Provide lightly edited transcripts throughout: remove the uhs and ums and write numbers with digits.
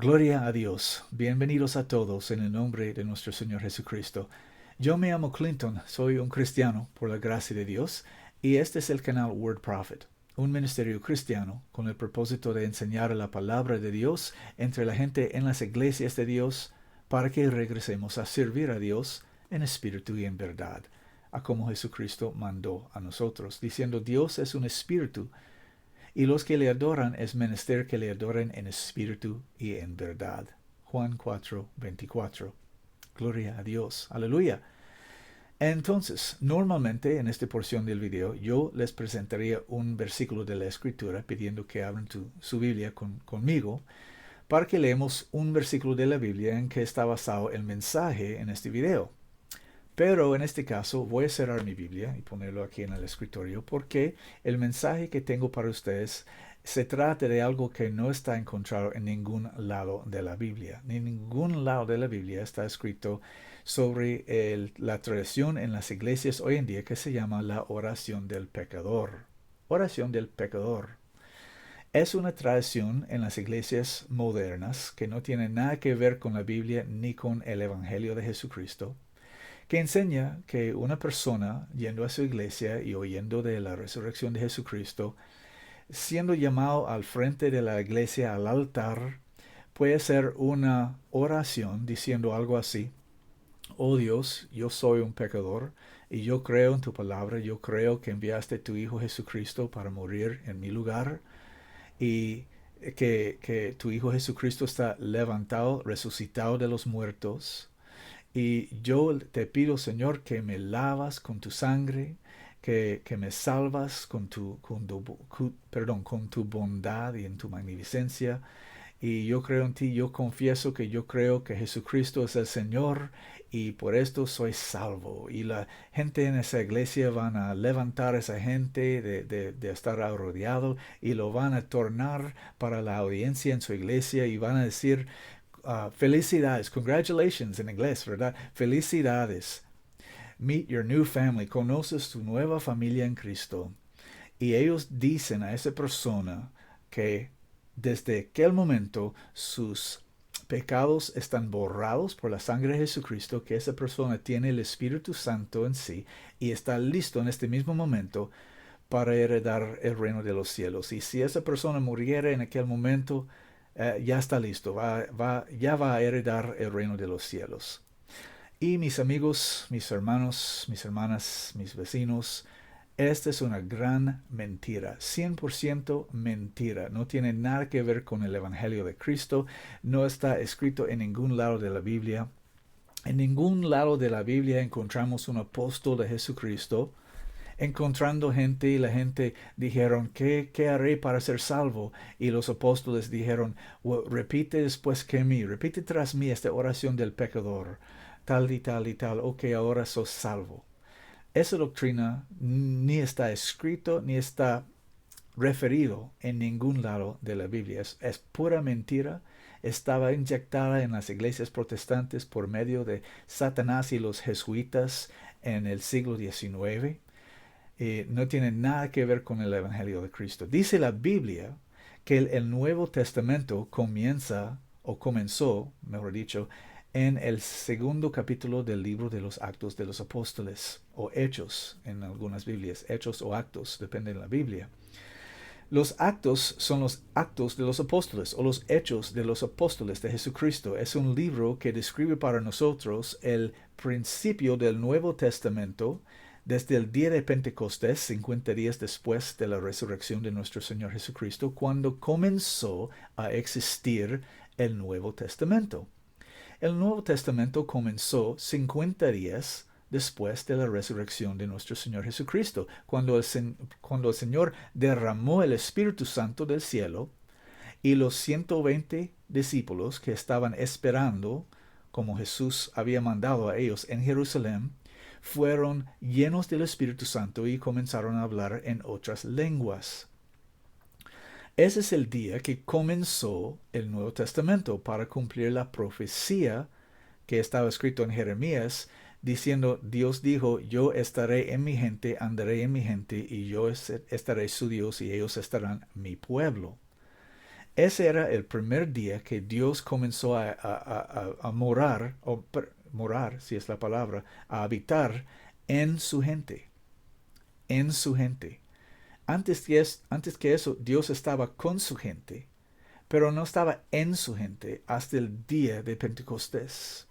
Gloria a Dios. Bienvenidos a todos en el nombre de nuestro Señor Jesucristo. Yo me llamo Clinton, soy un cristiano por la gracia de Dios y este es el canal Word Prophet, un ministerio cristiano con el propósito de enseñar la palabra de Dios entre la gente en las iglesias de Dios para que regresemos a servir a Dios en espíritu y en verdad, a como Jesucristo mandó a nosotros, diciendo Dios es un espíritu y los que le adoran es menester que le adoren en espíritu y en verdad. Juan 4:24. Gloria a Dios. Aleluya. Entonces, normalmente en esta porción del video yo les presentaría un versículo de la Escritura pidiendo que abran su Biblia conmigo para que leamos un versículo de la Biblia en que está basado el mensaje en este video. Pero en este caso voy a cerrar mi Biblia y ponerlo aquí en el escritorio porque el mensaje que tengo para ustedes se trata de algo que no está encontrado en ningún lado de la Biblia. En ningún lado de la Biblia está escrito sobre la tradición en las iglesias hoy en día que se llama la oración del pecador. Oración del pecador. Es una tradición en las iglesias modernas que no tiene nada que ver con la Biblia ni con el Evangelio de Jesucristo, que enseña que una persona yendo a su iglesia y oyendo de la resurrección de Jesucristo, siendo llamado al frente de la iglesia al altar, puede hacer una oración diciendo algo así: Oh Dios, yo soy un pecador y yo creo en tu palabra, yo creo que enviaste a tu Hijo Jesucristo para morir en mi lugar y que tu Hijo Jesucristo está levantado, resucitado de los muertos. Y yo te pido, Señor, que me lavas con tu sangre, que me salvas con tu bondad y en tu magnificencia. Y yo creo en ti, yo confieso que yo creo que Jesucristo es el Señor y por esto soy salvo. Y la gente en esa iglesia van a levantar a esa gente de estar rodeado y lo van a tornar para la audiencia en su iglesia y van a decir: felicidades, congratulations en inglés, ¿verdad? Felicidades. Meet your new family. Conoces tu nueva familia en Cristo. Y ellos dicen a esa persona que desde aquel momento sus pecados están borrados por la sangre de Jesucristo, que esa persona tiene el Espíritu Santo en sí y está listo en este mismo momento para heredar el reino de los cielos. Y si esa persona muriera en aquel momento, ya está listo, ya va a heredar el reino de los cielos. Y mis amigos, mis hermanos, mis hermanas, mis vecinos, esta es una gran mentira, 100% mentira. No tiene nada que ver con el Evangelio de Cristo, no está escrito en ningún lado de la Biblia. En ningún lado de la Biblia encontramos un apóstol de Jesucristo encontrando gente y la gente dijeron: ¿qué haré para ser salvo? Y los apóstoles dijeron: repite después que mí, repite tras mí esta oración del pecador, tal y tal y tal, ok, ahora sos salvo. Esa doctrina ni está escrito ni está referido en ningún lado de la Biblia. Es pura mentira. Estaba inyectada en las iglesias protestantes por medio de Satanás y los jesuitas en el siglo XIX. No tiene nada que ver con el Evangelio de Cristo. Dice la Biblia que el Nuevo Testamento comienza, o comenzó, mejor dicho, en el segundo capítulo del libro de los Actos de los Apóstoles, o Hechos en algunas Biblias, Hechos o Actos, depende de la Biblia. Los actos son los actos de los apóstoles o los hechos de los apóstoles de Jesucristo. Es un libro que describe para nosotros el principio del Nuevo Testamento desde el día de Pentecostés, 50 días después de la resurrección de nuestro Señor Jesucristo, cuando comenzó a existir el Nuevo Testamento. El Nuevo Testamento comenzó 50 días después de la resurrección de nuestro Señor Jesucristo, cuando el Señor derramó el Espíritu Santo del cielo y los 120 discípulos que estaban esperando, como Jesús había mandado a ellos en Jerusalén, fueron llenos del Espíritu Santo y comenzaron a hablar en otras lenguas. Ese es el día que comenzó el Nuevo Testamento para cumplir la profecía que estaba escrito en Jeremías, diciendo: Dios dijo: yo estaré en mi gente, andaré en mi gente, y yo estaré su Dios, y ellos estarán mi pueblo. Ese era el primer día que Dios comenzó a morar, morar, si es la palabra, a habitar en su gente, en su gente. Antes que eso, Dios estaba con su gente, pero no estaba en su gente hasta el día de Pentecostés.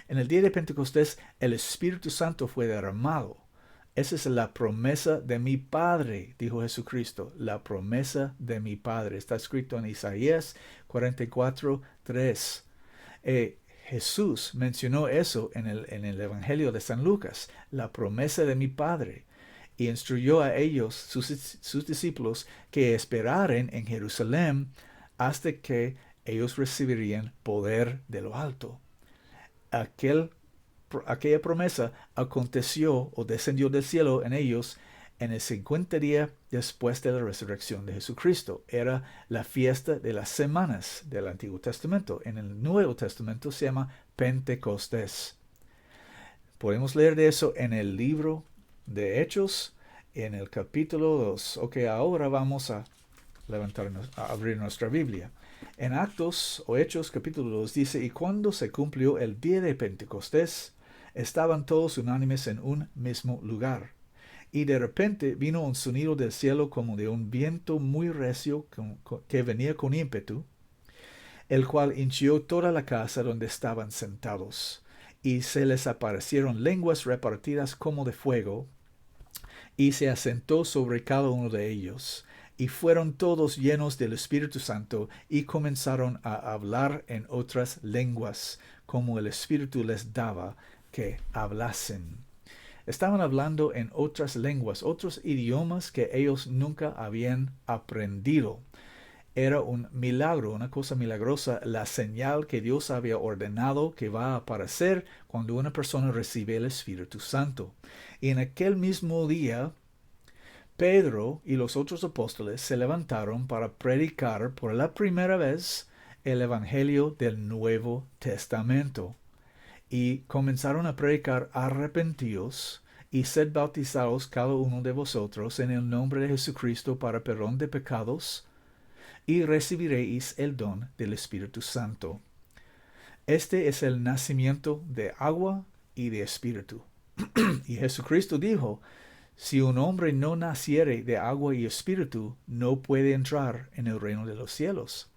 En el día de Pentecostés, el Espíritu Santo fue derramado. Esa es la promesa de mi Padre, dijo Jesucristo. La promesa de mi Padre. Está escrito en Isaías 44:3. Jesús mencionó eso en el Evangelio de San Lucas. La promesa de mi Padre. Y instruyó a ellos, sus discípulos, que esperaran en Jerusalén hasta que ellos recibirían poder de lo alto. Aquella promesa aconteció o descendió del cielo en ellos en el 50 día después de la resurrección de Jesucristo. Era la fiesta de las semanas del Antiguo Testamento. En el Nuevo Testamento se llama Pentecostés. Podemos leer de eso en el libro de Hechos, en el capítulo 2. Ok, ahora vamos a abrir nuestra Biblia. En Actos o Hechos capítulo 2 dice, y cuando se cumplió el día de Pentecostés, estaban todos unánimes en un mismo lugar. Y de repente vino un sonido del cielo como de un viento muy recio que venía con ímpetu, el cual hinchió toda la casa donde estaban sentados. Y se les aparecieron lenguas repartidas como de fuego, y se asentó sobre cada uno de ellos. Y fueron todos llenos del Espíritu Santo, y comenzaron a hablar en otras lenguas, como el Espíritu les daba que hablasen. Estaban hablando en otras lenguas, otros idiomas que ellos nunca habían aprendido. Era un milagro, una cosa milagrosa, la señal que Dios había ordenado que va a aparecer cuando una persona recibe el Espíritu Santo. Y en aquel mismo día, Pedro y los otros apóstoles se levantaron para predicar por la primera vez el Evangelio del Nuevo Testamento. Y comenzaron a predicar: arrepentíos y sed bautizados cada uno de vosotros en el nombre de Jesucristo para perdón de pecados, y recibiréis el don del Espíritu Santo. Este es el nacimiento de agua y de espíritu. Y Jesucristo dijo: si un hombre no naciere de agua y espíritu, no puede entrar en el reino de los cielos.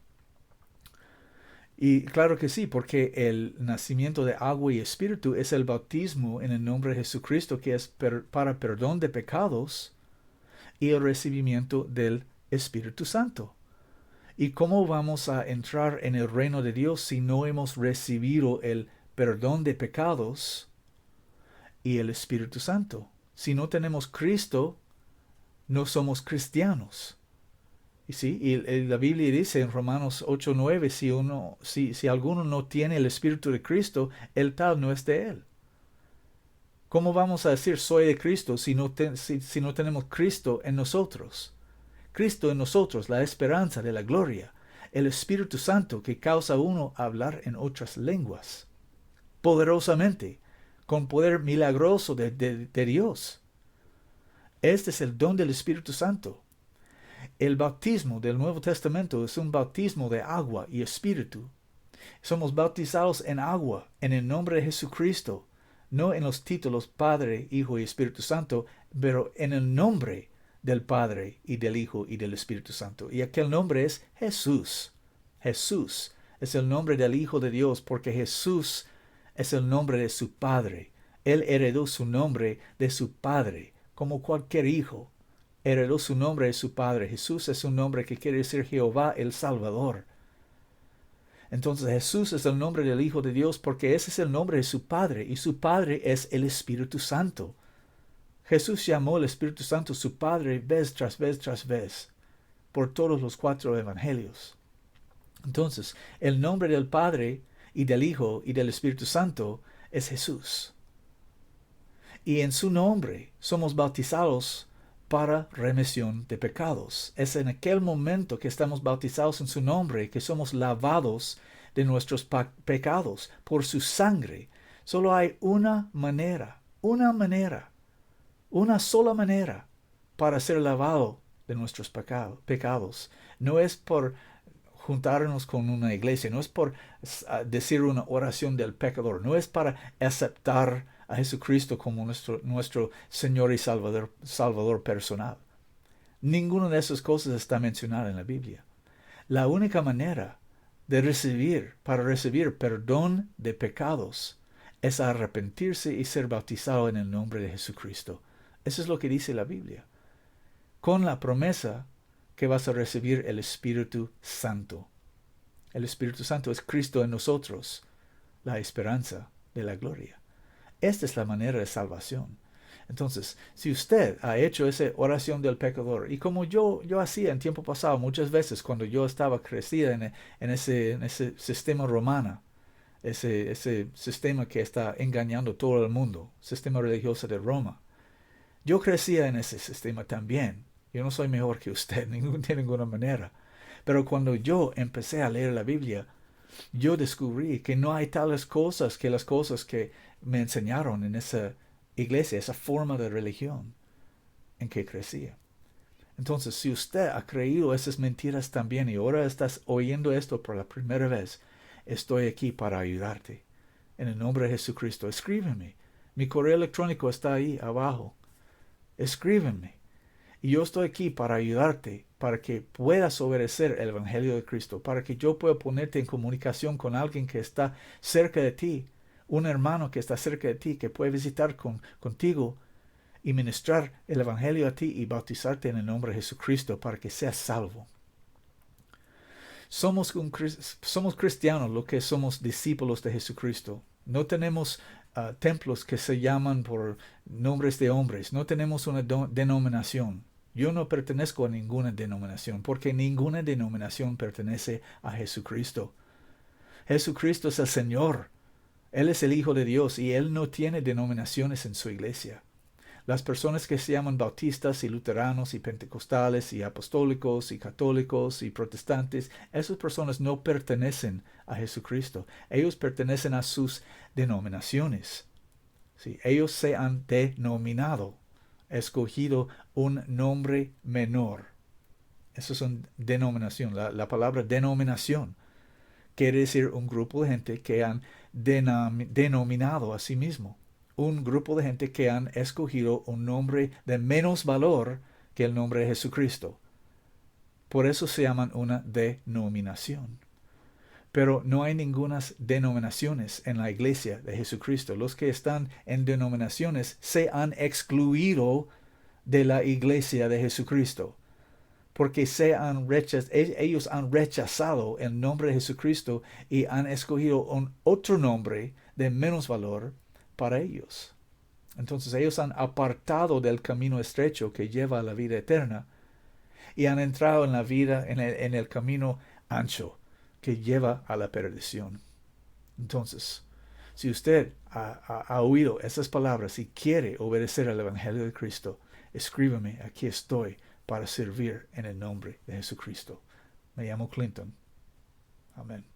Y claro que sí, porque el nacimiento de agua y espíritu es el bautismo en el nombre de Jesucristo, que es para perdón de pecados, y el recibimiento del Espíritu Santo. ¿Y cómo vamos a entrar en el reino de Dios si no hemos recibido el perdón de pecados y el Espíritu Santo? Si no tenemos Cristo, no somos cristianos. Y sí, y la Biblia dice en Romanos 8:9, si alguno no tiene el Espíritu de Cristo, el tal no es de él. ¿Cómo vamos a decir soy de Cristo si no tenemos Cristo en nosotros? Cristo en nosotros, la esperanza de la gloria, el Espíritu Santo que causa a uno a hablar en otras lenguas, poderosamente, con poder milagroso de Dios. Este es el don del Espíritu Santo. El bautismo del Nuevo Testamento es un bautismo de agua y espíritu. Somos bautizados en agua, en el nombre de Jesucristo, no en los títulos Padre, Hijo y Espíritu Santo, pero en el nombre del Padre y del Hijo y del Espíritu Santo. Y aquel nombre es Jesús. Jesús es el nombre del Hijo de Dios, porque Jesús es el nombre de su Padre. Él heredó su nombre de su Padre, como cualquier hijo heredó su nombre de su Padre. Jesús es un nombre que quiere decir Jehová el Salvador. Entonces Jesús es el nombre del Hijo de Dios porque ese es el nombre de su Padre, y su Padre es el Espíritu Santo. Jesús llamó al Espíritu Santo su Padre vez tras vez tras vez, por todos los 4 evangelios. Entonces, el nombre del Padre y del Hijo y del Espíritu Santo es Jesús. Y en su nombre somos bautizados para remisión de pecados. Es en aquel momento que estamos bautizados en su nombre que somos lavados de nuestros pecados por su sangre. Solo hay una sola manera para ser lavado de nuestros pecados. No es por juntarnos con una iglesia, no es por decir una oración del pecador, no es para aceptar a Jesucristo como nuestro Señor y Salvador personal. Ninguna de esas cosas está mencionada en la Biblia. La única manera para recibir perdón de pecados, es arrepentirse y ser bautizado en el nombre de Jesucristo. Eso es lo que dice la Biblia. Con la promesa que vas a recibir el Espíritu Santo. El Espíritu Santo es Cristo en nosotros, la esperanza de la gloria. Esta es la manera de salvación. Entonces, si usted ha hecho esa oración del pecador, y como yo hacía en tiempo pasado muchas veces cuando yo estaba crecida en ese sistema romano, ese sistema que está engañando todo el mundo, sistema religioso de Roma, yo crecía en ese sistema también. Yo no soy mejor que usted, de ninguna manera. Pero cuando yo empecé a leer la Biblia, yo descubrí que no hay tales cosas que las cosas que me enseñaron en esa iglesia, esa forma de religión en que crecía. Entonces, si usted ha creído esas mentiras también y ahora estás oyendo esto por la primera vez, estoy aquí para ayudarte. En el nombre de Jesucristo, escríbeme. Mi correo electrónico está ahí abajo. Escríbeme. Y yo estoy aquí para ayudarte, para que puedas obedecer el Evangelio de Cristo, para que yo pueda ponerte en comunicación con alguien que está cerca de ti, un hermano que está cerca de ti, que puede visitar contigo y ministrar el Evangelio a ti y bautizarte en el nombre de Jesucristo para que seas salvo. Somos cristianos, lo que somos discípulos de Jesucristo. No tenemos templos que se llaman por nombres de hombres. No tenemos una denominación. Yo no pertenezco a ninguna denominación, porque ninguna denominación pertenece a Jesucristo. Jesucristo es el Señor. Él es el Hijo de Dios y Él no tiene denominaciones en su iglesia. Las personas que se llaman bautistas y luteranos y pentecostales y apostólicos y católicos y protestantes, esas personas no pertenecen a Jesucristo. Ellos pertenecen a sus denominaciones. ¿Sí? Ellos se han denominado, escogido un nombre menor. Eso es una denominación. La palabra denominación quiere decir un grupo de gente que han denominado a sí mismo. Un grupo de gente que han escogido un nombre de menos valor que el nombre de Jesucristo. Por eso se llaman una denominación. Pero no hay ninguna denominaciones en la iglesia de Jesucristo. Los que están en denominaciones se han excluido de la iglesia de Jesucristo. Porque ellos han rechazado el nombre de Jesucristo y han escogido otro nombre de menos valor para ellos. Entonces ellos han apartado del camino estrecho que lleva a la vida eterna y han entrado en la vida, en el camino ancho que lleva a la perdición. Entonces, si usted ha oído esas palabras y quiere obedecer al Evangelio de Cristo, escríbeme, aquí estoy para servir en el nombre de Jesucristo. Me llamo Clinton. Amén.